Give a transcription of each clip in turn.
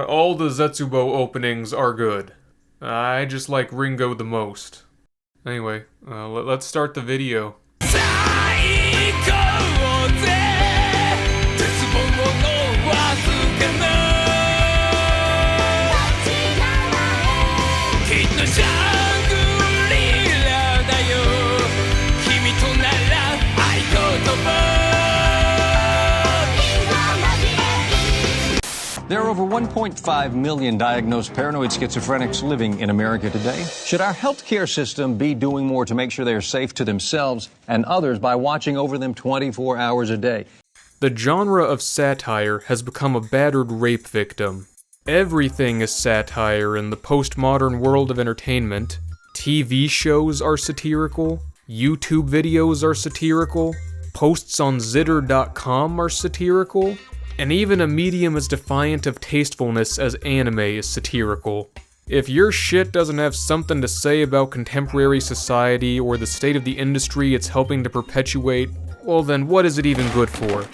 All the Zetsubou openings are good. I just like Ringo the most. Anyway, let's start the video. There are over 1.5 million diagnosed paranoid schizophrenics living in America today. Should our healthcare system be doing more to make sure they are safe to themselves and others by watching over them 24 hours a day? The genre of satire has become a battered rape victim. Everything is satire in the postmodern world of entertainment. TV shows are satirical, YouTube videos are satirical, posts on Zitter.com are satirical, and even a medium as defiant of tastefulness as anime is satirical. If your shit doesn't have something to say about contemporary society or the state of the industry it's helping to perpetuate, well then what is it even good for?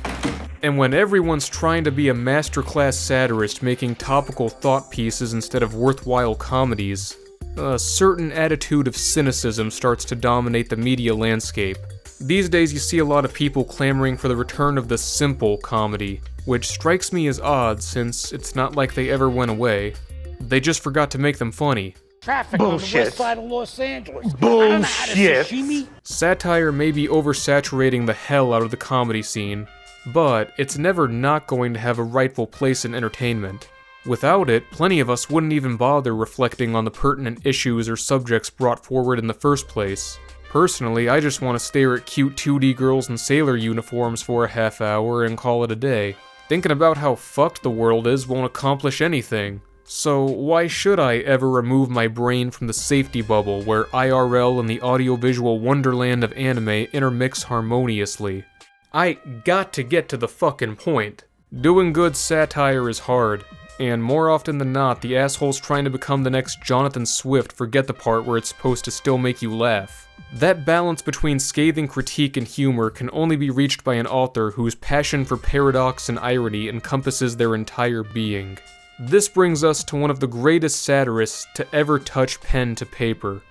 And when everyone's trying to be a masterclass satirist making topical thought pieces instead of worthwhile comedies, a certain attitude of cynicism starts to dominate the media landscape. These days you see a lot of people clamoring for the return of the simple comedy, which strikes me as odd since it's not like they ever went away. They just forgot to make them funny. Traffic on the west side of Los Angeles. Bullshit. Satire may be oversaturating the hell out of the comedy scene, but it's never not going to have a rightful place in entertainment. Without it, plenty of us wouldn't even bother reflecting on the pertinent issues or subjects brought forward in the first place. Personally, I just want to stare at cute 2D girls in sailor uniforms for a half hour and call it a day. Thinking about how fucked the world is won't accomplish anything. So why should I ever remove my brain from the safety bubble where IRL and the audiovisual wonderland of anime intermix harmoniously? I got to get to the fucking point. Doing good satire is hard, and more often than not, the assholes trying to become the next Jonathan Swift forget the part where it's supposed to still make you laugh. That balance between scathing critique and humor can only be reached by an author whose passion for paradox and irony encompasses their entire being. This brings us to one of the greatest satirists to ever touch pen to paper,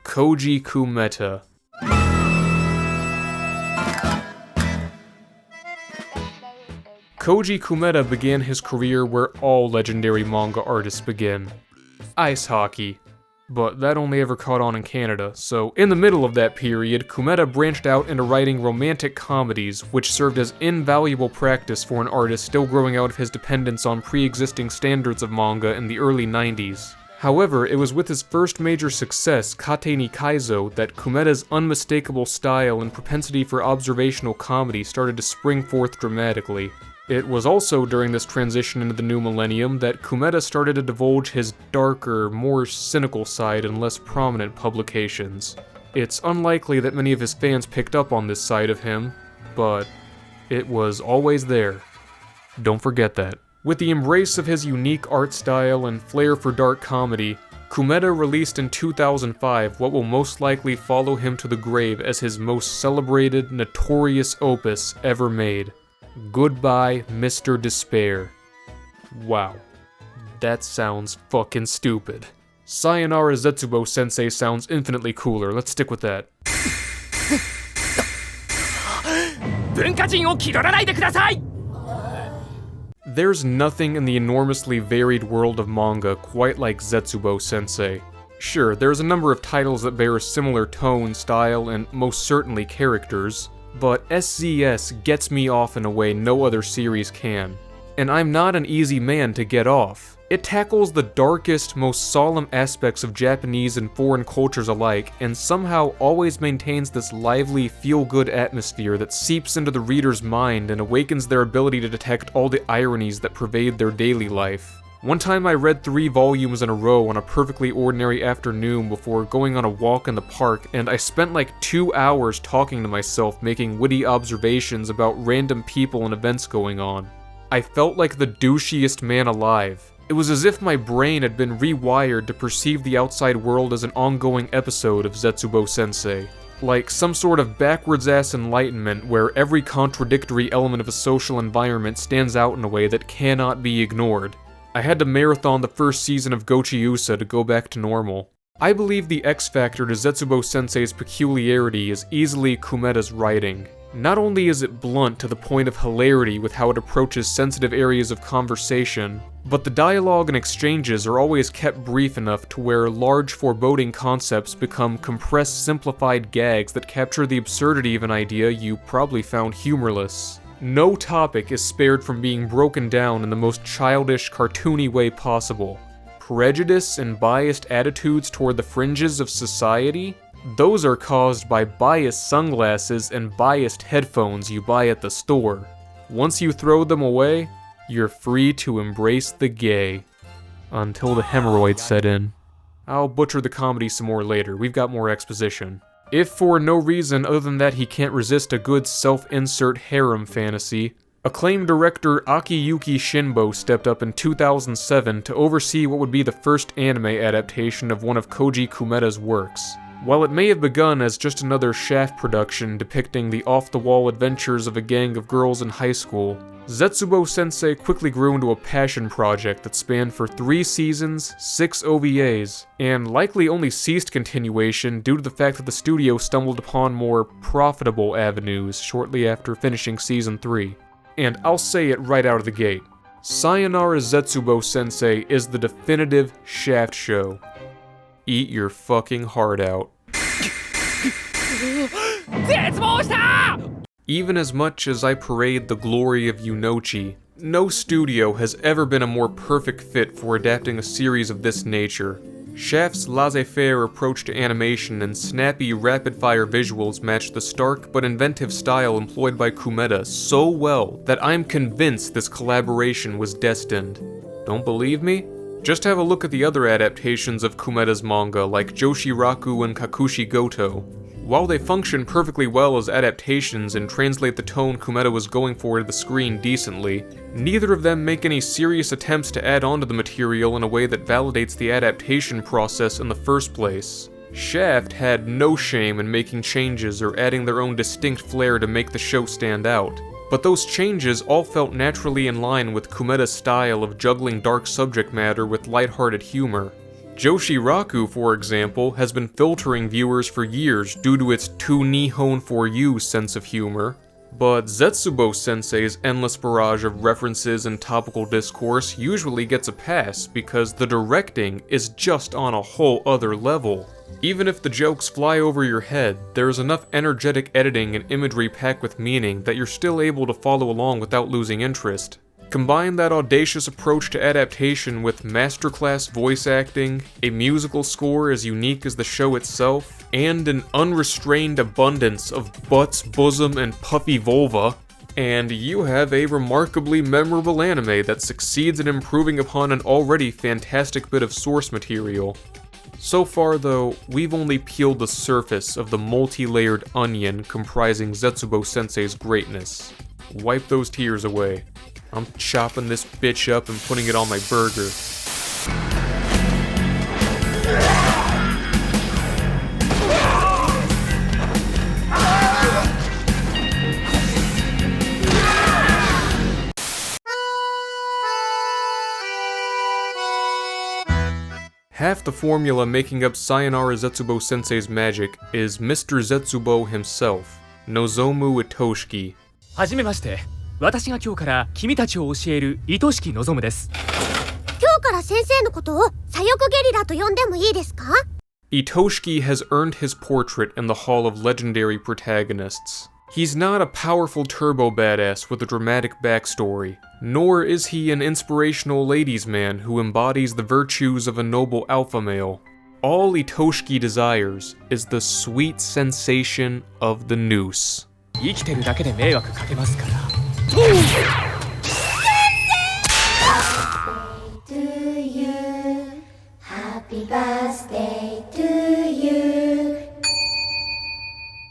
Koji Kumeta. Koji Kumeta began his career where all legendary manga artists begin: ice hockey. But that only ever caught on in Canada, so in the middle of that period, Kumeta branched out into writing romantic comedies, which served as invaluable practice for an artist still growing out of his dependence on pre-existing standards of manga in the early 90s. However, it was with his first major success, Kate ni Kaizo, that Kumeta's unmistakable style and propensity for observational comedy started to spring forth dramatically. It was also during this transition into the new millennium that Kumeta started to divulge his darker, more cynical side in less prominent publications. It's unlikely that many of his fans picked up on this side of him, but it was always there. Don't forget that. With the embrace of his unique art style and flair for dark comedy, Kumeta released in 2005 what will most likely follow him to the grave as his most celebrated, notorious opus ever made. Goodbye, Mr. Despair. Wow. That sounds fucking stupid. Sayonara Zetsubou Sensei sounds infinitely cooler, let's stick with that. There's nothing in the enormously varied world of manga quite like Zetsubou Sensei. Sure, there's a number of titles that bear a similar tone, style, and most certainly characters, but SZS gets me off in a way no other series can. And I'm not an easy man to get off. It tackles the darkest, most solemn aspects of Japanese and foreign cultures alike, and somehow always maintains this lively, feel-good atmosphere that seeps into the reader's mind and awakens their ability to detect all the ironies that pervade their daily life. One time I read 3 volumes in a row on a perfectly ordinary afternoon before going on a walk in the park, and I spent like 2 hours talking to myself making witty observations about random people and events going on. I felt like the douchiest man alive. It was as if my brain had been rewired to perceive the outside world as an ongoing episode of Zetsubou Sensei. Like some sort of backwards-ass enlightenment where every contradictory element of a social environment stands out in a way that cannot be ignored. I had to marathon the first season of Gochiusa to go back to normal. I believe the X factor to Zetsubou Sensei's peculiarity is easily Kumeta's writing. Not only is it blunt to the point of hilarity with how it approaches sensitive areas of conversation, but the dialogue and exchanges are always kept brief enough to where large foreboding concepts become compressed simplified gags that capture the absurdity of an idea you probably found humorless. No topic is spared from being broken down in the most childish, cartoony way possible. Prejudice and biased attitudes toward the fringes of society? Those are caused by biased sunglasses and biased headphones you buy at the store. Once you throw them away, you're free to embrace the gay. Until the hemorrhoids set in. I'll butcher the comedy some more later, we've got more exposition. If for no reason other than that he can't resist a good self-insert harem fantasy, acclaimed director Akiyuki Shinbo stepped up in 2007 to oversee what would be the first anime adaptation of one of Koji Kumeta's works. While it may have begun as just another Shaft production depicting the off-the-wall adventures of a gang of girls in high school, Zetsubou Sensei quickly grew into a passion project that spanned for 3 seasons, 6 OVAs, and likely only ceased continuation due to the fact that the studio stumbled upon more profitable avenues shortly after finishing season 3. And I'll say it right out of the gate. Sayonara Zetsubou Sensei is the definitive Shaft show. Eat your fucking heart out. Even as much as I parade the glory of Yunochi, no studio has ever been a more perfect fit for adapting a series of this nature. Shaft's laissez-faire approach to animation and snappy, rapid-fire visuals match the stark but inventive style employed by Kumeta so well that I'm convinced this collaboration was destined. Don't believe me? Just have a look at the other adaptations of Kumeta's manga like Joshiraku and Kakushi Goto. While they function perfectly well as adaptations and translate the tone Kumeta was going for to the screen decently, neither of them make any serious attempts to add on to the material in a way that validates the adaptation process in the first place. Shaft had no shame in making changes or adding their own distinct flair to make the show stand out. But those changes all felt naturally in line with Kumeta's style of juggling dark subject matter with lighthearted humor. Joshiraku, for example, has been filtering viewers for years due to its too Nihon for you sense of humor, but Zetsubou Sensei's endless barrage of references and topical discourse usually gets a pass because the directing is just on a whole other level. Even if the jokes fly over your head, there is enough energetic editing and imagery packed with meaning that you're still able to follow along without losing interest. Combine that audacious approach to adaptation with masterclass voice acting, a musical score as unique as the show itself, and an unrestrained abundance of butts, bosom, and puffy vulva, and you have a remarkably memorable anime that succeeds in improving upon an already fantastic bit of source material. So far though, we've only peeled the surface of the multi-layered onion comprising Zetsubou Sensei's greatness. Wipe those tears away. I'm chopping this bitch up and putting it on my burger. Half the formula making up Sayonara Zetsubou Sensei's magic is Mr. Zetsubou himself, Nozomu Itoshiki. はじめまして。私が今日から君たちを教える愛しき望です。今日から先生のことを左翼ゲリラと呼んでもいいですか? Itoshiki has earned his portrait in the Hall of Legendary Protagonists. He's not a powerful turbo badass with a dramatic backstory, nor is he an inspirational ladies' man who embodies the virtues of a noble alpha male. All Itoshiki desires is the sweet sensation of the noose. 生きてるだけで迷惑かけますから。To you, happy birthday to you.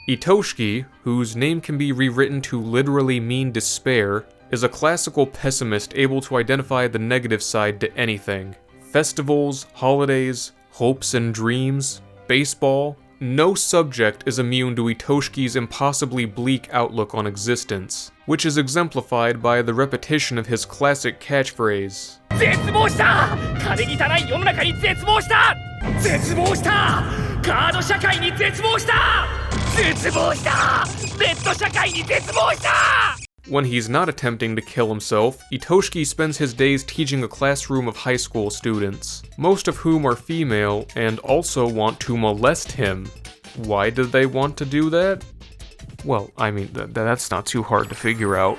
Itoshiki, whose name can be rewritten to literally mean despair, is a classical pessimist able to identify the negative side to anything. Festivals, holidays, hopes and dreams, baseball, No subject is immune to Itoshiki's impossibly bleak outlook on existence, which is exemplified by the repetition of his classic catchphrase. 絶望した金汚い世の中に絶望した絶望したカード社会に絶望した絶望したネット社会に絶望した When he's not attempting to kill himself, Itoshiki spends his days teaching a classroom of high school students, most of whom are female and also want to molest him. Why did they want to do that? Well, I mean, that's not too hard to figure out.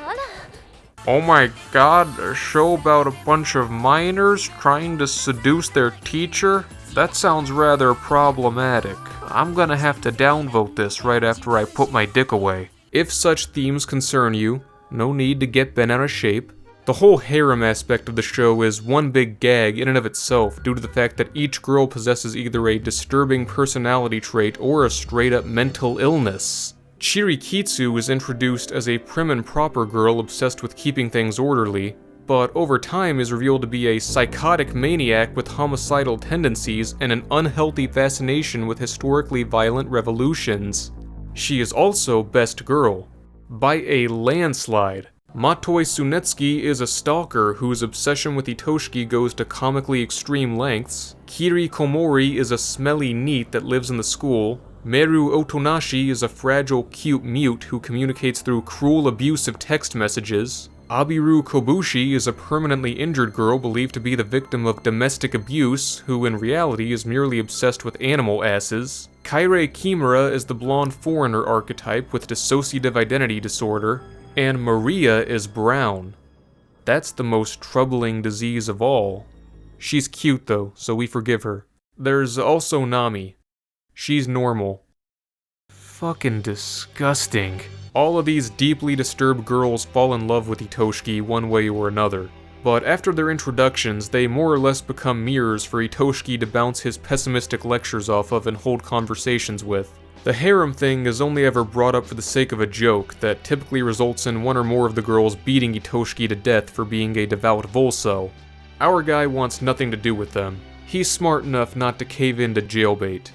Oh my god, a show about a bunch of minors trying to seduce their teacher? That sounds rather problematic. I'm gonna have to downvote this right after I put my dick away. If such themes concern you, no need to get bent out of shape. The whole harem aspect of the show is one big gag in and of itself due to the fact that each girl possesses either a disturbing personality trait or a straight-up mental illness. Chirikitsu is introduced as a prim and proper girl obsessed with keeping things orderly, but over time is revealed to be a psychotic maniac with homicidal tendencies and an unhealthy fascination with historically violent revolutions. She is also best girl. By a landslide. Matoi Tsunetsuki is a stalker whose obsession with Itoshiki goes to comically extreme lengths. Kiri Komori is a smelly neat that lives in the school. Meru Otonashi is a fragile, cute mute who communicates through cruel, abusive text messages. Abiru Kobushi is a permanently injured girl believed to be the victim of domestic abuse, who in reality is merely obsessed with animal asses. Kairei Kimura is the blonde foreigner archetype with dissociative identity disorder. And Maria is brown. That's the most troubling disease of all. She's cute though, so we forgive her. There's also Nami. She's normal. Fucking disgusting. All of these deeply disturbed girls fall in love with Itoshiki one way or another. But after their introductions, they more or less become mirrors for Itoshiki to bounce his pessimistic lectures off of and hold conversations with. The harem thing is only ever brought up for the sake of a joke that typically results in one or more of the girls beating Itoshiki to death for being a devout Volso. Our guy wants nothing to do with them. He's smart enough not to cave into jailbait,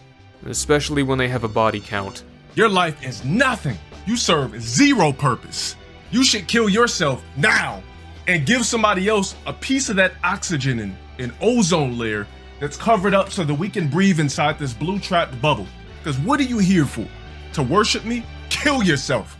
especially when they have a body count. Your life is nothing. You serve zero purpose. You should kill yourself now and give somebody else a piece of that oxygen and ozone layer that's covered up so that we can breathe inside this blue trapped bubble. Because what are you here for? To worship me? Kill yourself.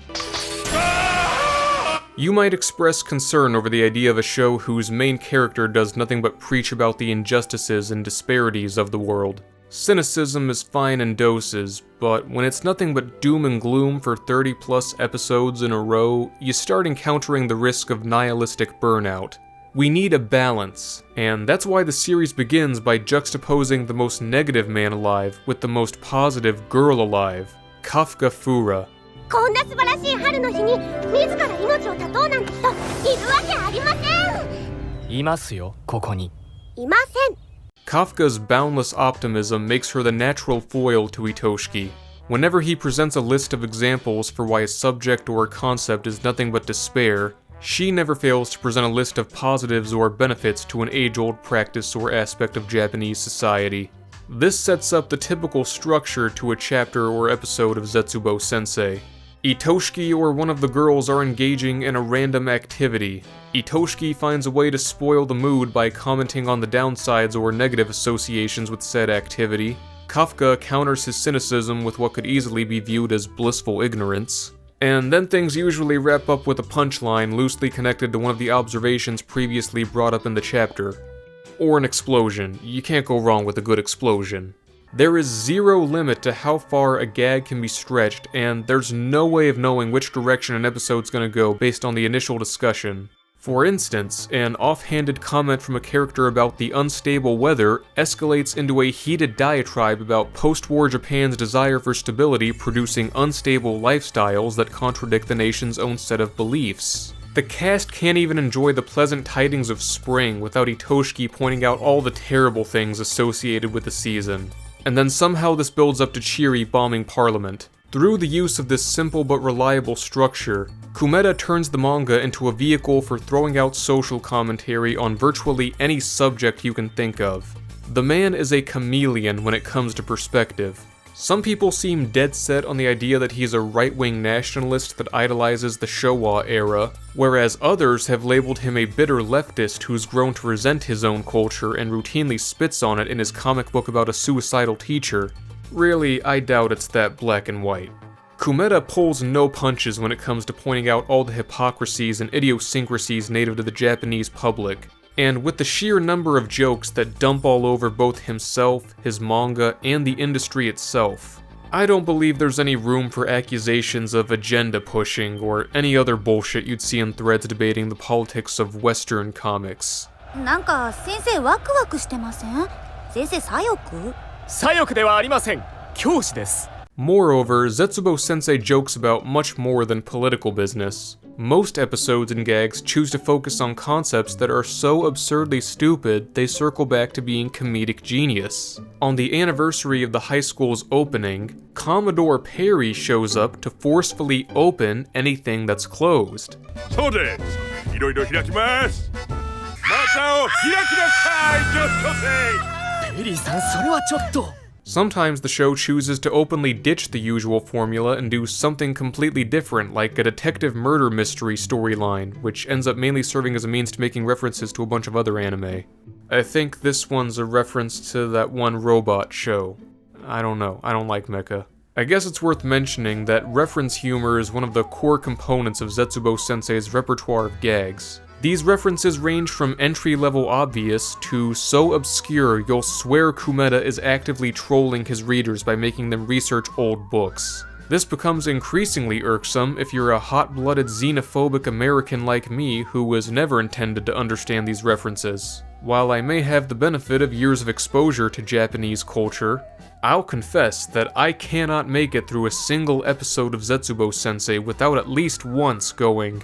You might express concern over the idea of a show whose main character does nothing but preach about the injustices and disparities of the world. Cynicism is fine in doses, but when it's nothing but doom and gloom for 30 plus episodes in a row, you start encountering the risk of nihilistic burnout. We need a balance, and that's why the series begins by juxtaposing the most negative man alive with the most positive girl alive, Kafka Fura. こんな素晴らしい春の日に自ら命を絶とうなんて人いるわけありません。いますよ、ここに。いません。 Kafka's boundless optimism makes her the natural foil to Itoshiki. Whenever he presents a list of examples for why a subject or a concept is nothing but despair, she never fails to present a list of positives or benefits to an age-old practice or aspect of Japanese society. This sets up the typical structure to a chapter or episode of Zetsubou Sensei. Itoshiki or one of the girls are engaging in a random activity. Itoshiki finds a way to spoil the mood by commenting on the downsides or negative associations with said activity. Kafka counters his cynicism with what could easily be viewed as blissful ignorance. And then things usually wrap up with a punchline loosely connected to one of the observations previously brought up in the chapter. Or an explosion. You can't go wrong with a good explosion. There is zero limit to how far a gag can be stretched, and there's no way of knowing which direction an episode's gonna go based on the initial discussion. For instance, an offhanded comment from a character about the unstable weather escalates into a heated diatribe about post-war Japan's desire for stability producing unstable lifestyles that contradict the nation's own set of beliefs. The cast can't even enjoy the pleasant tidings of spring without Itoshiki pointing out all the terrible things associated with the season. And then somehow this builds up to Chiri bombing Parliament. Through the use of this simple but reliable structure, Kumeta turns the manga into a vehicle for throwing out social commentary on virtually any subject you can think of. The man is a chameleon when it comes to perspective. Some people seem dead set on the idea that he's a right-wing nationalist that idolizes the Showa era, whereas others have labeled him a bitter leftist who's grown to resent his own culture and routinely spits on it in his comic book about a suicidal teacher. Really, I doubt it's that black and white. Kumeta pulls no punches when it comes to pointing out all the hypocrisies and idiosyncrasies native to the Japanese public. And with the sheer number of jokes that dump all over both himself, his manga, and the industry itself, I don't believe there's any room for accusations of agenda pushing or any other bullshit you'd see in threads debating the politics of Western comics. なんか先生ワクワクしてません？先生左翼？左翼ではありません。教師です。 Moreover, Zetsubou Sensei jokes about much more than political business. Most episodes and gags choose to focus on concepts that are so absurdly stupid they circle back to being comedic genius. On the anniversary of the high school's opening, Commodore Perry shows up to forcefully open anything that's closed. Sometimes the show chooses to openly ditch the usual formula and do something completely different, like a detective murder mystery storyline, which ends up mainly serving as a means to making references to a bunch of other anime. I think this one's a reference to that one robot show. I don't know, I don't like mecha. I guess it's worth mentioning that reference humor is one of the core components of Zetsubou Sensei's repertoire of gags. These references range from entry-level obvious to so obscure you'll swear Kumeta is actively trolling his readers by making them research old books. This becomes increasingly irksome if you're a hot-blooded xenophobic American like me who was never intended to understand these references. While I may have the benefit of years of exposure to Japanese culture, I'll confess that I cannot make it through a single episode of Zetsubou Sensei without at least once going,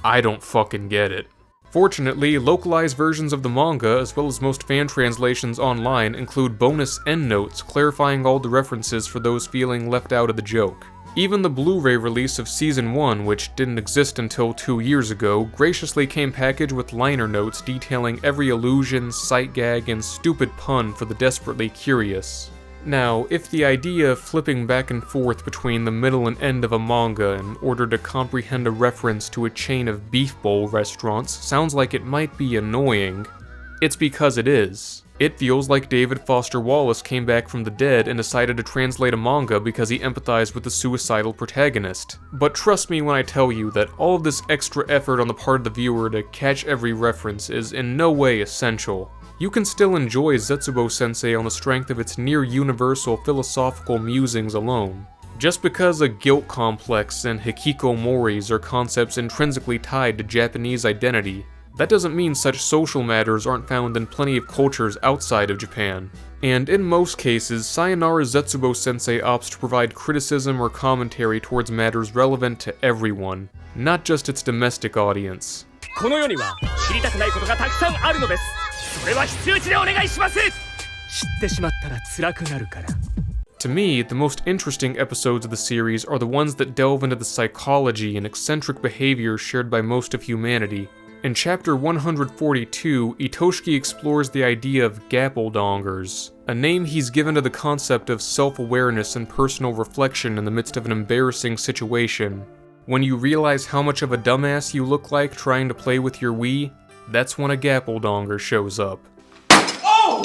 I don't fucking get it. Fortunately, localized versions of the manga, as well as most fan translations online, include bonus endnotes clarifying all the references for those feeling left out of the joke. Even the Blu-ray release of Season 1, which didn't exist until 2 years ago, graciously came packaged with liner notes detailing every allusion, sight gag, and stupid pun for the desperately curious. Now, if the idea of flipping back and forth between the middle and end of a manga in order to comprehend a reference to a chain of beef bowl restaurants sounds like it might be annoying, it's because it is. It feels like David Foster Wallace came back from the dead and decided to translate a manga because he empathized with the suicidal protagonist. But trust me when I tell you that all of this extra effort on the part of the viewer to catch every reference is in no way essential. You can still enjoy Zetsubou Sensei on the strength of its near-universal philosophical musings alone. Just because a guilt complex and hikikomoris are concepts intrinsically tied to Japanese identity, that doesn't mean such social matters aren't found in plenty of cultures outside of Japan. And in most cases, Sayonara Zetsubou Sensei opts to provide criticism or commentary towards matters relevant to everyone, not just its domestic audience. この世には知りたくないことがたくさんあるのです。それは必要値でお願いします。知ってしまったら辛くなるから。 To me, the most interesting episodes of the series are the ones that delve into the psychology and eccentric behavior shared by most of humanity. In chapter 142, Itoshiki explores the idea of gappeldongers, a name he's given to the concept of self-awareness and personal reflection in the midst of an embarrassing situation. When you realize how much of a dumbass you look like trying to play with your Wii, that's when a gappeldonger shows up. Oh!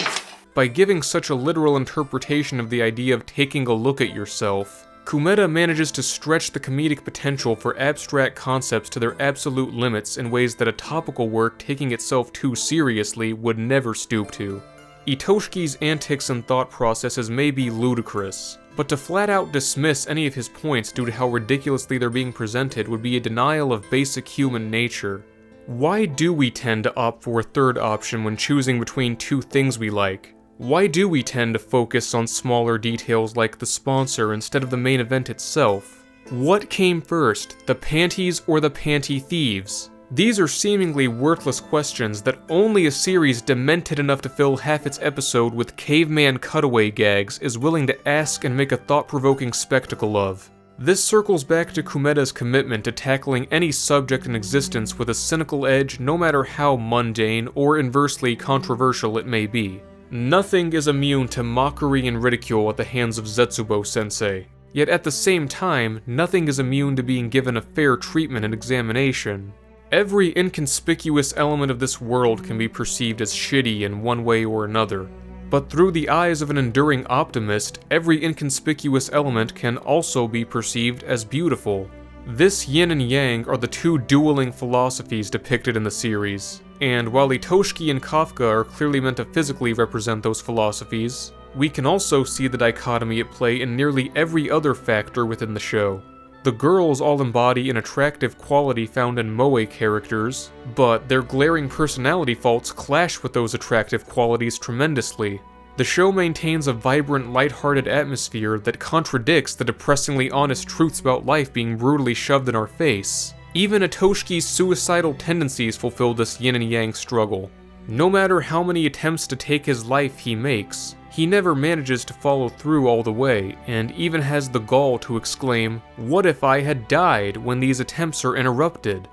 By giving such a literal interpretation of the idea of taking a look at yourself, Kumeta manages to stretch the comedic potential for abstract concepts to their absolute limits in ways that a topical work taking itself too seriously would never stoop to. Itoshiki's antics and thought processes may be ludicrous, but to flat out dismiss any of his points due to how ridiculously they're being presented would be a denial of basic human nature. Why do we tend to opt for a third option when choosing between two things we like? Why do we tend to focus on smaller details like the sponsor instead of the main event itself? What came first, the panties or the panty thieves? These are seemingly worthless questions that only a series demented enough to fill half its episode with caveman cutaway gags is willing to ask and make a thought-provoking spectacle of. This circles back to Kumeta's commitment to tackling any subject in existence with a cynical edge no matter how mundane or inversely controversial it may be. Nothing is immune to mockery and ridicule at the hands of Zetsubou Sensei. Yet at the same time, nothing is immune to being given a fair treatment and examination. Every inconspicuous element of this world can be perceived as shitty in one way or another. But through the eyes of an enduring optimist, every inconspicuous element can also be perceived as beautiful. This yin and yang are the two dueling philosophies depicted in the series, and while Itoshiki and Kafka are clearly meant to physically represent those philosophies, we can also see the dichotomy at play in nearly every other factor within the show. The girls all embody an attractive quality found in moe characters, but their glaring personality faults clash with those attractive qualities tremendously. The show maintains a vibrant, lighthearted atmosphere that contradicts the depressingly honest truths about life being brutally shoved in our face. Even Itoshiki's suicidal tendencies fulfill this yin and yang struggle. No matter how many attempts to take his life he makes, he never manages to follow through all the way, and even has the gall to exclaim, "What if I had died?" when these attempts are interrupted.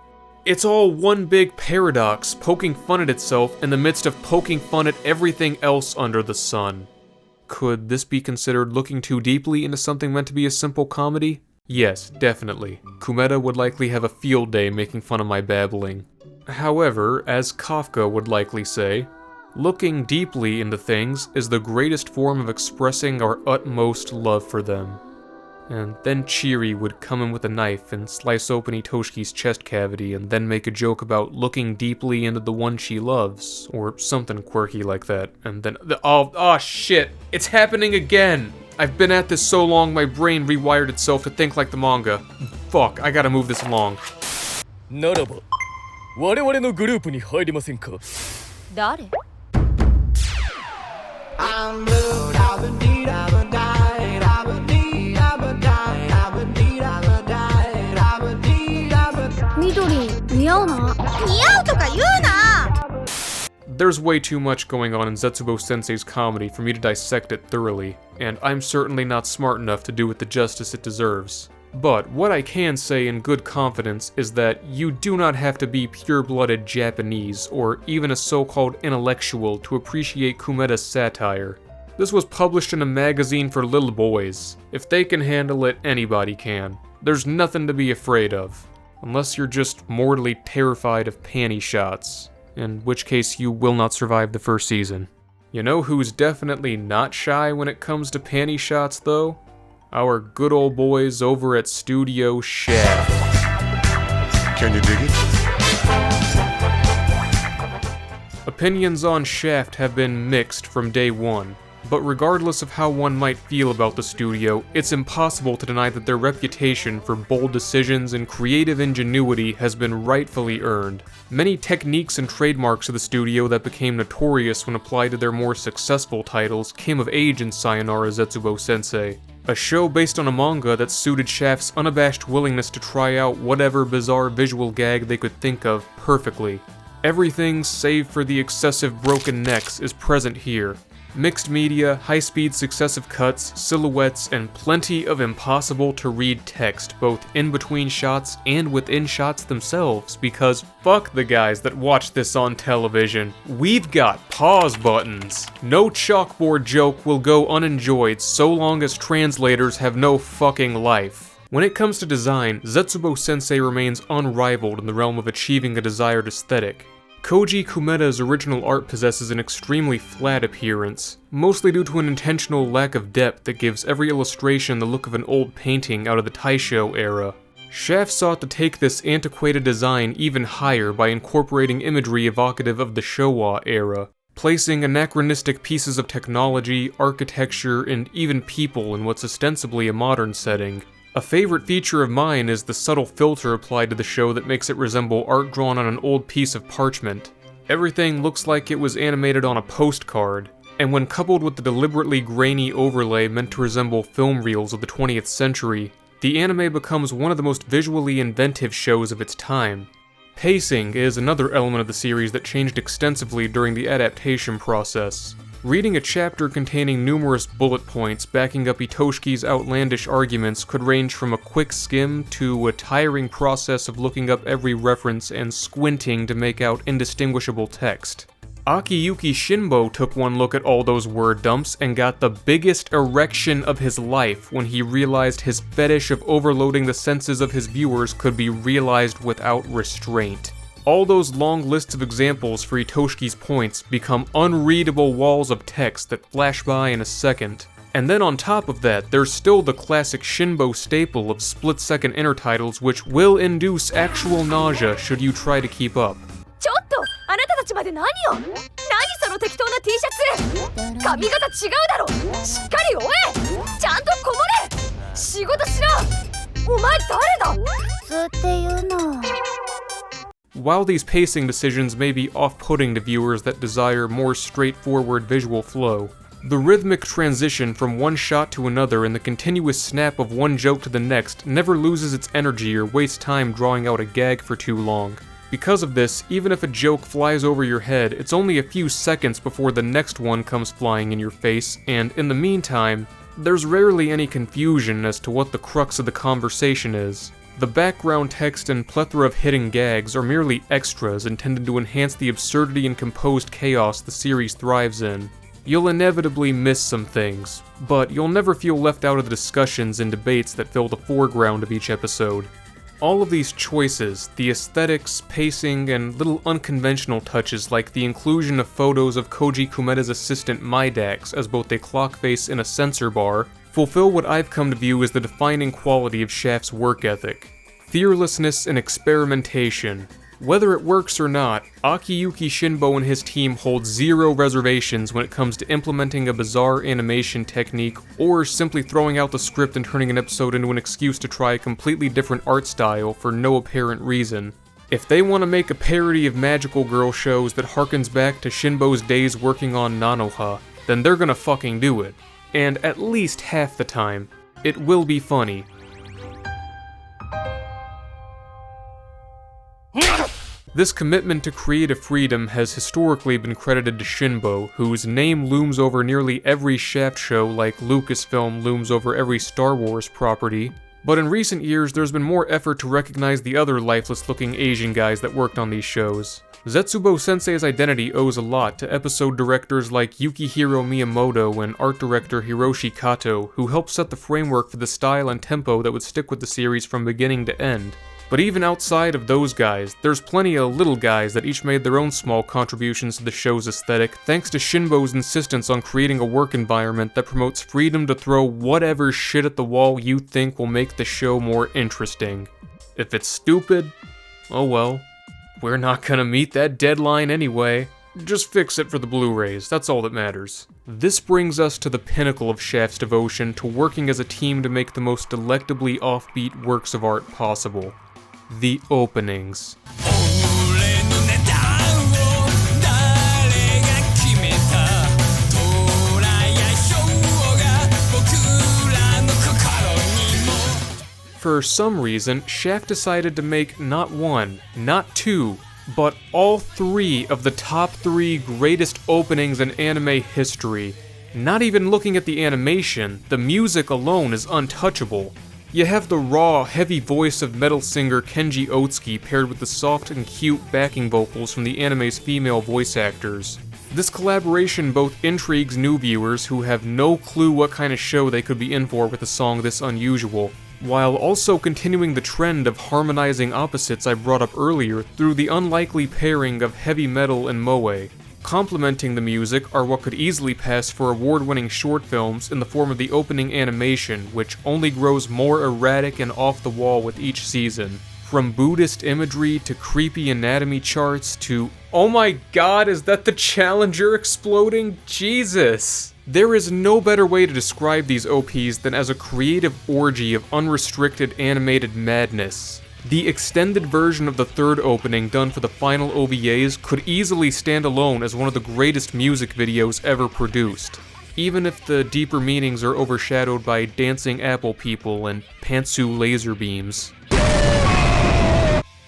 It's all one big paradox, poking fun at itself in the midst of poking fun at everything else under the sun. Could this be considered looking too deeply into something meant to be a simple comedy? Yes, definitely. Kumeta would likely have a field day making fun of my babbling. However, as Kafka would likely say, looking deeply into things is the greatest form of expressing our utmost love for them. And then Chiri would come in with a knife and slice open Itoshiki's chest cavity and then make a joke about looking deeply into the one she loves, or something quirky like that, and then oh shit, it's happening again! I've been at this so long my brain rewired itself to think like the manga. Fuck, I gotta move this along. ならば、我々のグループに入りませんか？誰？ There's way too much going on in Zetsubou Sensei's comedy for me to dissect it thoroughly, and I'm certainly not smart enough to do it the justice it deserves. But what I can say in good confidence is that you do not have to be pure-blooded Japanese or even a so-called intellectual to appreciate Kumeta's satire. This was published in a magazine for little boys. If they can handle it, anybody can. There's nothing to be afraid of. Unless you're just mortally terrified of panty shots, in which case you will not survive the first season. You know who's definitely not shy when it comes to panty shots, though? Our good old boys over at Studio Shaft. Can you dig it? Opinions on Shaft have been mixed from day one. But regardless of how one might feel about the studio, it's impossible to deny that their reputation for bold decisions and creative ingenuity has been rightfully earned. Many techniques and trademarks of the studio that became notorious when applied to their more successful titles came of age in Sayonara Zetsubou Sensei, a show based on a manga that suited Shaft's unabashed willingness to try out whatever bizarre visual gag they could think of perfectly. Everything save for the excessive broken necks is present here. Mixed media, high-speed successive cuts, silhouettes, and plenty of impossible-to-read text both in between shots and within shots themselves, because fuck the guys that watch this on television. We've got pause buttons. No chalkboard joke will go unenjoyed so long as translators have no fucking life. When it comes to design, Zetsubou Sensei remains unrivaled in the realm of achieving a desired aesthetic. Koji Kumeta's original art possesses an extremely flat appearance, mostly due to an intentional lack of depth that gives every illustration the look of an old painting out of the Taisho era. Shaft sought to take this antiquated design even higher by incorporating imagery evocative of the Showa era, placing anachronistic pieces of technology, architecture, and even people in what's ostensibly a modern setting. A favorite feature of mine is the subtle filter applied to the show that makes it resemble art drawn on an old piece of parchment. Everything looks like it was animated on a postcard, and when coupled with the deliberately grainy overlay meant to resemble film reels of the 20th century, the anime becomes one of the most visually inventive shows of its time. Pacing is another element of the series that changed extensively during the adaptation process. Reading a chapter containing numerous bullet points backing up Itoshiki's outlandish arguments could range from a quick skim to a tiring process of looking up every reference and squinting to make out indistinguishable text. Akiyuki Shinbo took one look at all those word dumps and got the biggest erection of his life when he realized his fetish of overloading the senses of his viewers could be realized without restraint. All those long lists of examples for Itoshiki's points become unreadable walls of text that flash by in a second. And then on top of that, there's still the classic Shinbo staple of split-second intertitles which will induce actual nausea should you try to keep up. ちょっとあなたたちまで何よ何その適当な T シャツ髪型違うだろしっかり追えちゃんとこもれ仕事しろお前誰だ普通っていうの While these pacing decisions may be off-putting to viewers that desire more straightforward visual flow, the rhythmic transition from one shot to another and the continuous snap of one joke to the next never loses its energy or wastes time drawing out a gag for too long. Because of this, even if a joke flies over your head, it's only a few seconds before the next one comes flying in your face, and in the meantime, there's rarely any confusion as to what the crux of the conversation is. The background text and plethora of hidden gags are merely extras intended to enhance the absurdity and composed chaos the series thrives in. You'll inevitably miss some things, but you'll never feel left out of the discussions and debates that fill the foreground of each episode. All of these choices, the aesthetics, pacing, and little unconventional touches like the inclusion of photos of Koji Kumeta's assistant Midax as both a clock face and a censor bar, fulfill what I've come to view as the defining quality of Shaft's work ethic: fearlessness and experimentation. Whether it works or not, Akiyuki Shinbo and his team hold zero reservations when it comes to implementing a bizarre animation technique or simply throwing out the script and turning an episode into an excuse to try a completely different art style for no apparent reason. If they want to make a parody of magical girl shows that harkens back to Shinbo's days working on Nanoha, then they're gonna fucking do it. And at least half the time, it will be funny. This commitment to creative freedom has historically been credited to Shinbo, whose name looms over nearly every Shaft show like Lucasfilm looms over every Star Wars property. But in recent years, there's been more effort to recognize the other lifeless-looking Asian guys that worked on these shows. Zetsubou Sensei's identity owes a lot to episode directors like Yukihiro Miyamoto and art director Hiroshi Kato, who helped set the framework for the style and tempo that would stick with the series from beginning to end. But even outside of those guys, there's plenty of little guys that each made their own small contributions to the show's aesthetic thanks to Shinbo's insistence on creating a work environment that promotes freedom to throw whatever shit at the wall you think will make the show more interesting. If it's stupid, oh well. We're not gonna meet that deadline anyway. Just fix it for the Blu-rays, that's all that matters. This brings us to the pinnacle of Shaft's devotion to working as a team to make the most delectably offbeat works of art possible. The openings. For some reason, Shaft decided to make not one, not two, but all three of the top 3 greatest openings in anime history. Not even looking at the animation, the music alone is untouchable. You have the raw, heavy voice of metal singer Kenji Otsuki paired with the soft and cute backing vocals from the anime's female voice actors. This collaboration both intrigues new viewers who have no clue what kind of show they could be in for with a song this unusual, while also continuing the trend of harmonizing opposites I brought up earlier through the unlikely pairing of heavy metal and moe. Complementing the music are what could easily pass for award-winning short films in the form of the opening animation, which only grows more erratic and off the wall with each season. From Buddhist imagery to creepy anatomy charts to, oh my god, is that the Challenger exploding? Jesus! There is no better way to describe these OPs than as a creative orgy of unrestricted animated madness. The extended version of the third opening done for the final OVAs could easily stand alone as one of the greatest music videos ever produced, even if the deeper meanings are overshadowed by dancing apple people and pantsu laser beams.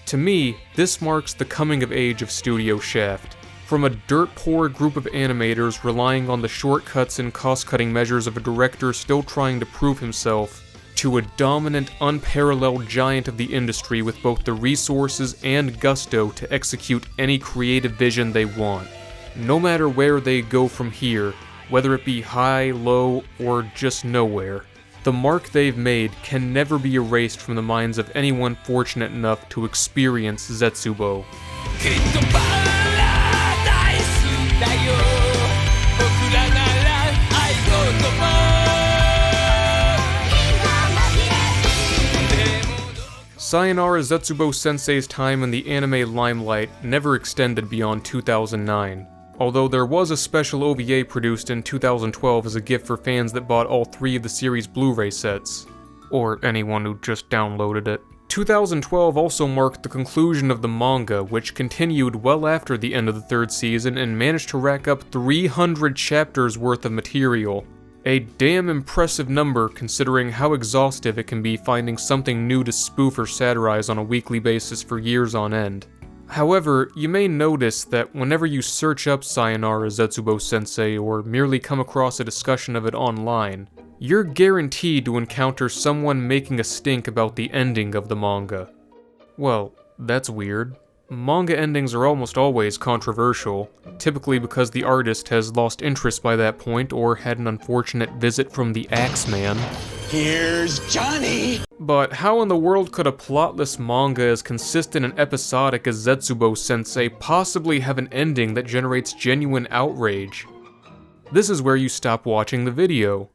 To me, this marks the coming of age of Studio Shaft. From a dirt-poor group of animators relying on the shortcuts and cost-cutting measures of a director still trying to prove himself, to a dominant, unparalleled giant of the industry with both the resources and gusto to execute any creative vision they want. no matter where they go from here, whether it be high, low, or just nowhere. The mark they've made can never be erased from the minds of anyone fortunate enough to experience Zetsubou. Sayonara Zetsubou Sensei's time in the anime limelight never extended beyond 2009, although there was a special OVA produced in 2012 as a gift for fans that bought all 3 of the series' Blu-ray sets, or anyone who just downloaded it. 2012 also marked the conclusion of the manga, which continued well after the end of the 3rd season and managed to rack up 300 chapters worth of material. A damn impressive number considering how exhaustive it can be finding something new to spoof or satirize on a weekly basis for years on end. However, you may notice that whenever you search up Sayonara Zetsubou Sensei or merely come across a discussion of it online, you're guaranteed to encounter someone making a stink about the ending of the manga. Well, that's weird. Manga endings are almost always controversial, typically because the artist has lost interest by that point or had an unfortunate visit from the Axeman. Here's Johnny! But how in the world could a plotless manga as consistent and episodic as Zetsubou Sensei possibly have an ending that generates genuine outrage? This is where you stop watching the video.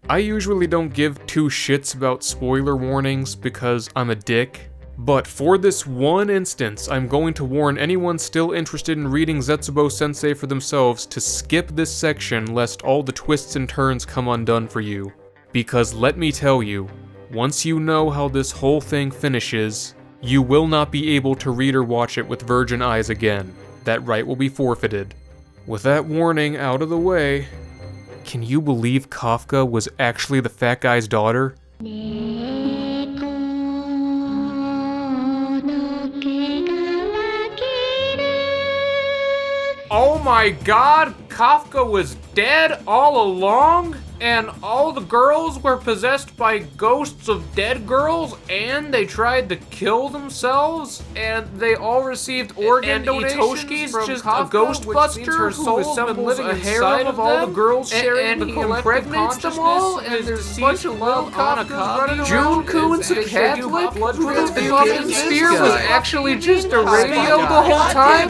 I usually don't give 2 shits about spoiler warnings because I'm a dick, but for this one instance, I'm going to warn anyone still interested in reading Zetsubou Sensei for themselves to skip this section lest all the twists and turns come undone for you. Because let me tell you, once you know how this whole thing finishes, you will not be able to read or watch it with virgin eyes again. That right will be forfeited. With that warning out of the way, can you believe Kafka was actually the fat guy's daughter? Oh my god, Kafka was dead all along? And all the girls were possessed by ghosts of dead girls, and they tried to kill themselves, and they all received organ donations from just Kafka, a ghostbuster who assembles a harem of all the girls sharing the collective consciousness, and there's a bunch of little Kafkas running around. Junkun's a Catholic? The sphere was actually just a radio the whole time?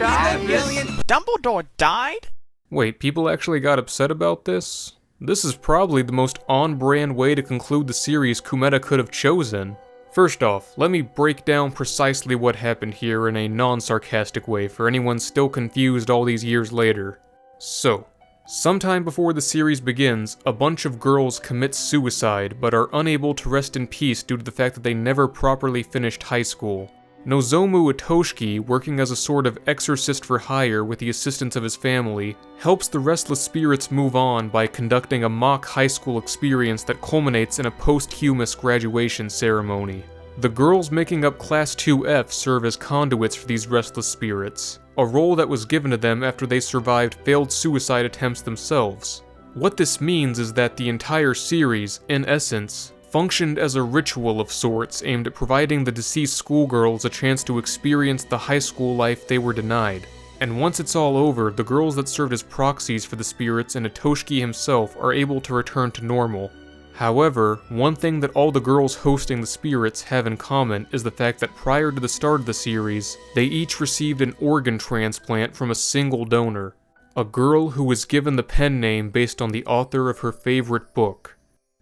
Dumbledore died? Wait, people actually got upset about this? This is probably the most on-brand way to conclude the series Kumeta could have chosen. First off, let me break down precisely what happened here in a non-sarcastic way for anyone still confused all these years later. So, sometime before the series begins, a bunch of girls commit suicide but are unable to rest in peace due to the fact that they never properly finished high school. Nozomu Itoshiki, working as a sort of exorcist for hire with the assistance of his family, helps the restless spirits move on by conducting a mock high school experience that culminates in a posthumous graduation ceremony. The girls making up Class 2F serve as conduits for these restless spirits, a role that was given to them after they survived failed suicide attempts themselves. What this means is that the entire series, in essence, functioned as a ritual of sorts aimed at providing the deceased schoolgirls a chance to experience the high school life they were denied. And once it's all over, the girls that served as proxies for the spirits and Itoshiki himself are able to return to normal. However, one thing that all the girls hosting the spirits have in common is the fact that prior to the start of the series, they each received an organ transplant from a single donor. A girl who was given the pen name based on the author of her favorite book.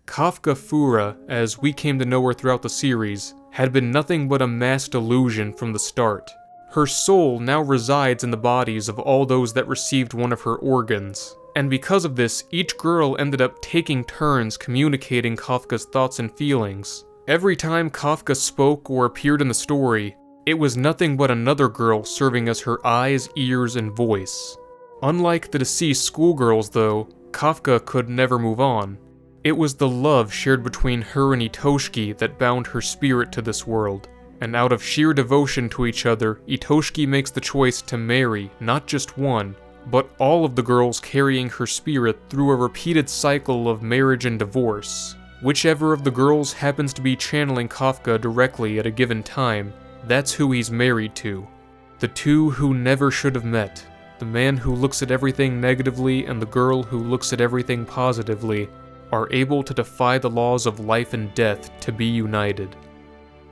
Kafka Fura, as we came to know her throughout the series, had been nothing but a masked illusion from the start. Her soul now resides in the bodies of all those that received one of her organs, and because of this, each girl ended up taking turns communicating Kafka's thoughts and feelings. Every time Kafka spoke or appeared in the story, it was nothing but another girl serving as her eyes, ears, and voice. Unlike the deceased schoolgirls though, Kafka could never move on. It was the love shared between her and Itoshiki that bound her spirit to this world, and out of sheer devotion to each other, Itoshiki makes the choice to marry not just one, but all of the girls carrying her spirit through a repeated cycle of marriage and divorce. Whichever of the girls happens to be channeling Kafka directly at a given time, That's who he's married to. The two who never should have met. The man who looks at everything negatively and the girl who looks at everything positively are able to defy the laws of life and death to be united.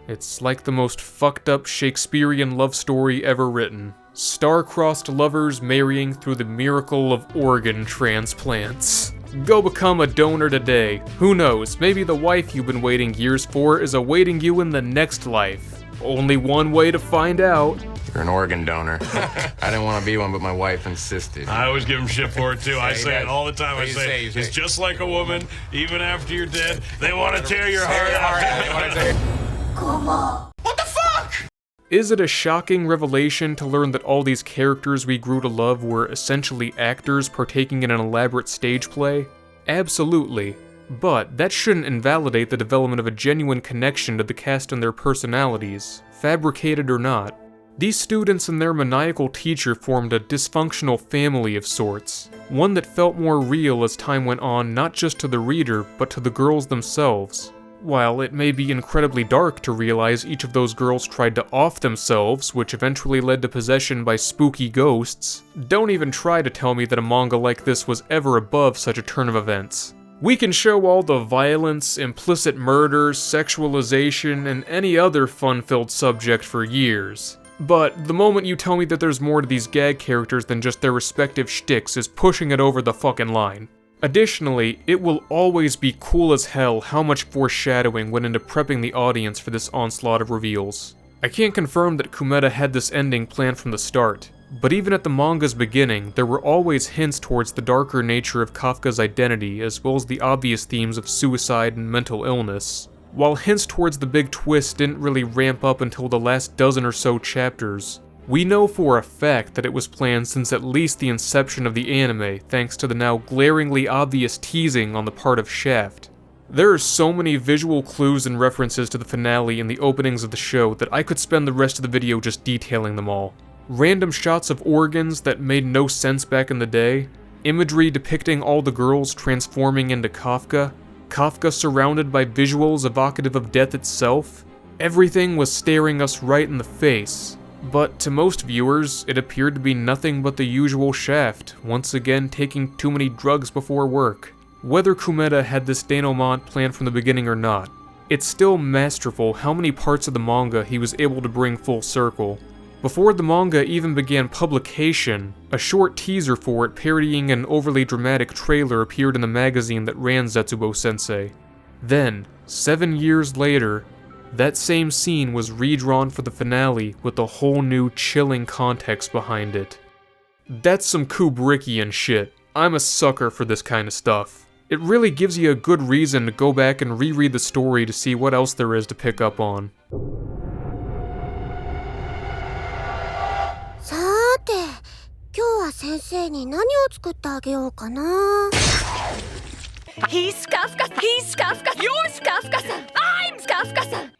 It's like the most fucked up Shakespearean love story ever written. Star-crossed lovers marrying through the miracle of organ transplants. Go become a donor today. Who knows, maybe the wife you've been waiting years for is awaiting you in the next life. Only one way to find out. You're an organ donor. I didn't want to be one, but my wife insisted. I always give him shit for it, too. I say it all the time. I say, you say it's just like a woman, even after you're dead, they want to tear your heart out. What the fuck? Is it a shocking revelation to learn that all these characters we grew to love were essentially actors partaking in an elaborate stage play? Absolutely. But that shouldn't invalidate the development of a genuine connection to the cast and their personalities, fabricated or not. These students and their maniacal teacher formed a dysfunctional family of sorts, one that felt more real as time went on, not just to the reader, but to the girls themselves. While it may be incredibly dark to realize each of those girls tried to off themselves, which eventually led to possession by spooky ghosts, don't even try to tell me that a manga like this was ever above such a turn of events. We can show all the violence, implicit murder, sexualization, and any other fun-filled subject for years. But the moment you tell me that there's more to these gag characters than just their respective shticks is pushing it over the fucking line. Additionally, it will always be cool as hell how much foreshadowing went into prepping the audience for this onslaught of reveals. I can't confirm that Kumeta had this ending planned from the start, but even at the manga's beginning, there were always hints towards the darker nature of Kafka's identity, as well as the obvious themes of suicide and mental illness. While hints towards the big twist didn't really ramp up until the last dozen or so chapters, we know for a fact that it was planned since at least the inception of the anime, thanks to the now glaringly obvious teasing on the part of Shaft. There are so many visual clues and references to the finale and the openings of the show that I could spend the rest of the video just detailing them all. Random shots of organs that made no sense back in the day, imagery depicting all the girls transforming into Kafka, Kafka surrounded by visuals evocative of death itself. Everything was staring us right in the face. But to most viewers, it appeared to be nothing but the usual Shaft, once again taking too many drugs before work. Whether Kumeta had this denouement planned from the beginning or not, it's still masterful how many parts of the manga he was able to bring full circle. Before the manga even began publication, a short teaser for it parodying an overly dramatic trailer appeared in the magazine that ran Zetsubou Sensei. Then, 7 years later, that same scene was redrawn for the finale with a whole new chilling context behind it. That's some Kubrickian shit. I'm a sucker for this kind of stuff. It really gives you a good reason to go back and reread the story to see what else there is to pick up on. さーて、今日は先生に何を作ってあげようかな。He's Kafka, he's Kafka, you're Kafka-san, I'm Kafka-san!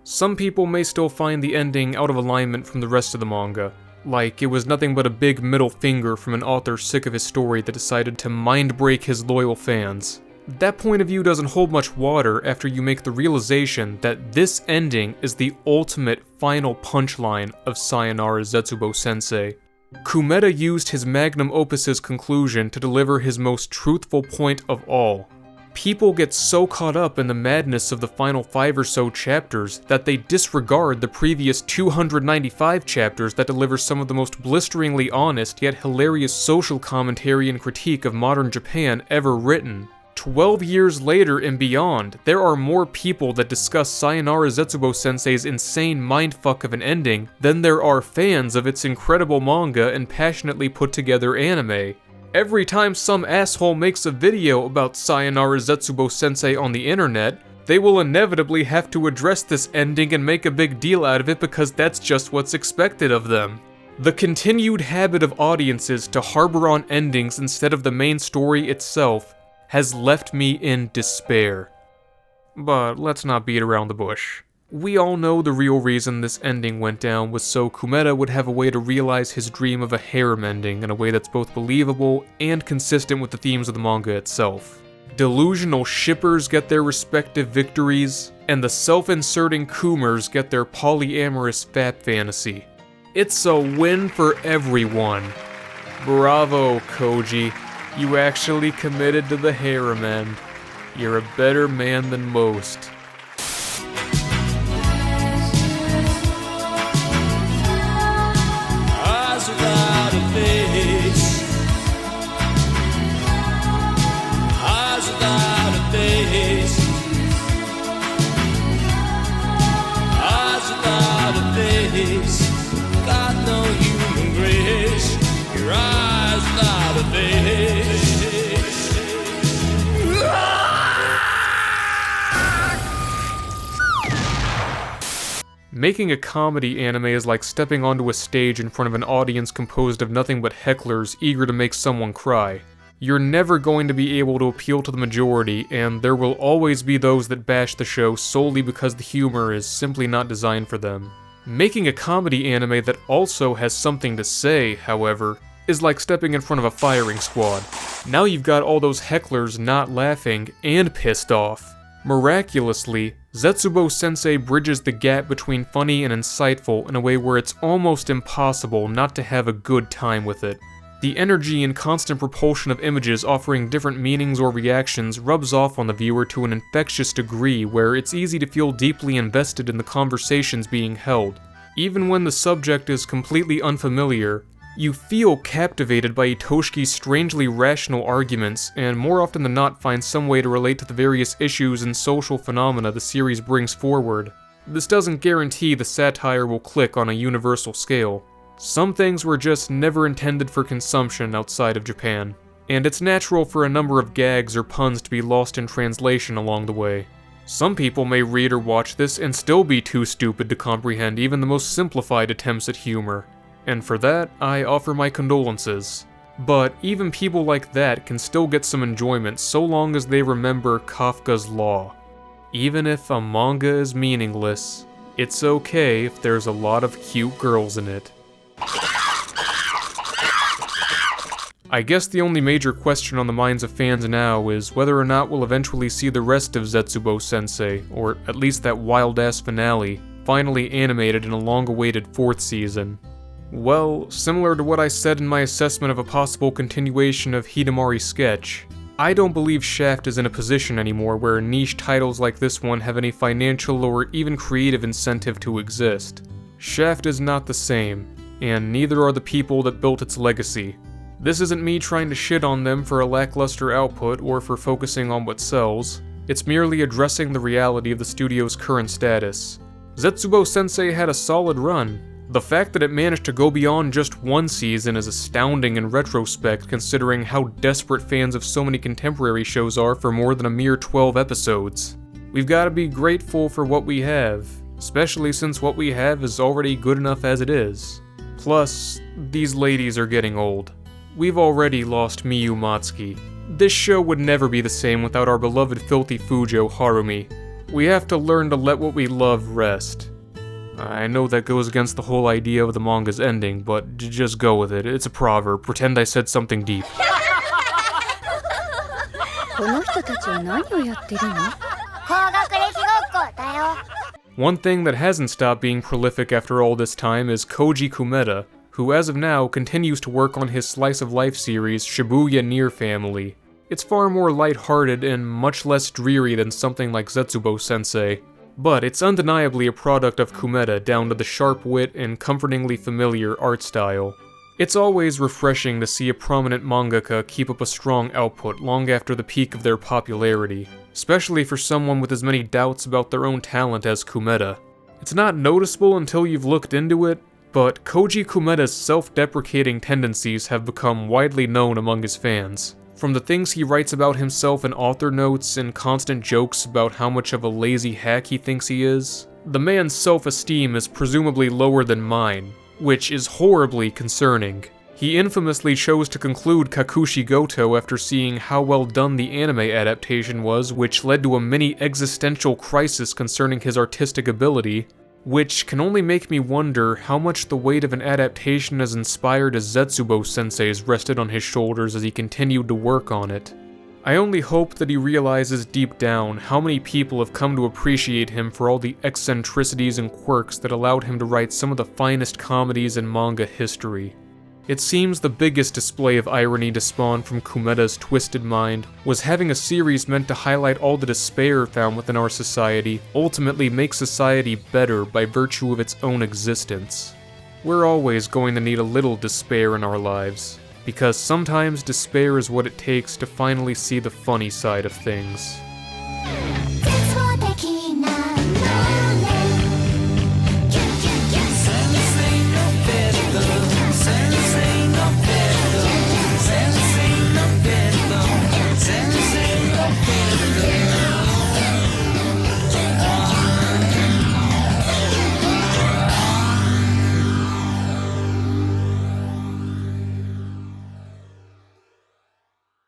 Some people may still find the ending out of alignment from the rest of the manga, like it was nothing but a big middle finger from an author sick of his story that decided to mind-break his loyal fans. That point of view doesn't hold much water after you make the realization that this ending is the ultimate final punchline of Sayonara Zetsubou Sensei. Kumeta used his magnum opus's conclusion to deliver his most truthful point of all. People get so caught up in the madness of the final 5 or so chapters that they disregard the previous 295 chapters that deliver some of the most blisteringly honest yet hilarious social commentary and critique of modern Japan ever written. 12 years later and beyond, there are more people that discuss Sayonara Zetsubou Sensei's insane mindfuck of an ending than there are fans of its incredible manga and passionately put together anime. Every time some asshole makes a video about Sayonara Zetsubou Sensei on the internet, they will inevitably have to address this ending and make a big deal out of it because that's just what's expected of them. The continued habit of audiences to harbor on endings instead of the main story itself has left me in despair. But let's not beat around the bush. We all know the real reason this ending went down was so Kumeta would have a way to realize his dream of a harem ending in a way that's both believable and consistent with the themes of the manga itself. delusional shippers get their respective victories, and the self-inserting Coomers get their polyamorous fap fantasy. It's a win for everyone. Bravo, Koji. You actually committed to the harem end. You're a better man than most. Eyes without a face. Eyes without a face. Eyes without a face. Got no human grace. Your eyes without a face. Making a comedy anime is like stepping onto a stage in front of an audience composed of nothing but hecklers eager to make someone cry. You're never going to be able to appeal to the majority, and there will always be those that bash the show solely because the humor is simply not designed for them. Making a comedy anime that also has something to say, however, is like stepping in front of a firing squad. Now you've got all those hecklers not laughing and pissed off. Miraculously, Zetsubou Sensei bridges the gap between funny and insightful in a way where it's almost impossible not to have a good time with it. The energy and constant propulsion of images offering different meanings or reactions rubs off on the viewer to an infectious degree where it's easy to feel deeply invested in the conversations being held. Even when the subject is completely unfamiliar, you feel captivated by Itoshiki's strangely rational arguments, and more often than not find some way to relate to the various issues and social phenomena the series brings forward. This doesn't guarantee the satire will click on a universal scale. Some things were just never intended for consumption outside of Japan, and it's natural for a number of gags or puns to be lost in translation along the way. Some people may read or watch this and still be too stupid to comprehend even the most simplified attempts at humor. And for that, I offer my condolences. But even people like that can still get some enjoyment so long as they remember Kafka's Law. Even if a manga is meaningless, it's okay if there's a lot of cute girls in it. I guess the only major question on the minds of fans now is whether or not we'll eventually see the rest of Zetsubou Sensei, or at least that wild-ass finale, finally animated in a long-awaited 4th season. Well, similar to what I said in my assessment of a possible continuation of Hidamari's sketch, I don't believe Shaft is in a position anymore where niche titles like this one have any financial or even creative incentive to exist. Shaft is not the same, and neither are the people that built its legacy. This isn't me trying to shit on them for a lackluster output or for focusing on what sells. It's merely addressing the reality of the studio's current status. Zetsubou Sensei had a solid run. The fact that it managed to go beyond just 1 season is astounding in retrospect, considering how desperate fans of so many contemporary shows are for more than a mere 12 episodes. We've got to be grateful for what we have, especially since what we have is already good enough as it is. Plus, these ladies are getting old. We've already lost Miyu Matsuki. This show would never be the same without our beloved filthy Fujo Harumi. We have to learn to let what we love rest. I know that goes against the whole idea of the manga's ending, but just go with it. It's a proverb. Pretend I said something deep. One thing that hasn't stopped being prolific after all this time is Koji Kumeta, who as of now continues to work on his slice of life series Shibuya Near Family. It's far more lighthearted and much less dreary than something like Zetsubou Sensei. But it's undeniably a product of Kumeta down to the sharp wit and comfortingly familiar art style. It's always refreshing to see a prominent mangaka keep up a strong output long after the peak of their popularity, especially for someone with as many doubts about their own talent as Kumeta. It's not noticeable until you've looked into it, but Koji Kumeta's self-deprecating tendencies have become widely known among his fans. From the things he writes about himself in author notes and constant jokes about how much of a lazy hack he thinks he is, the man's self-esteem is presumably lower than mine, which is horribly concerning. He infamously chose to conclude Kakushi Goto after seeing how well done the anime adaptation was, which led to a mini existential crisis concerning his artistic ability, which can only make me wonder how much the weight of an adaptation as inspired as Zetsubou Sensei's rested on his shoulders as he continued to work on it. I only hope that he realizes deep down how many people have come to appreciate him for all the eccentricities and quirks that allowed him to write some of the finest comedies in manga history. It seems the biggest display of irony to spawn from Kumeta's twisted mind was having a series meant to highlight all the despair found within our society ultimately make society better by virtue of its own existence. We're always going to need a little despair in our lives, because sometimes despair is what it takes to finally see the funny side of things.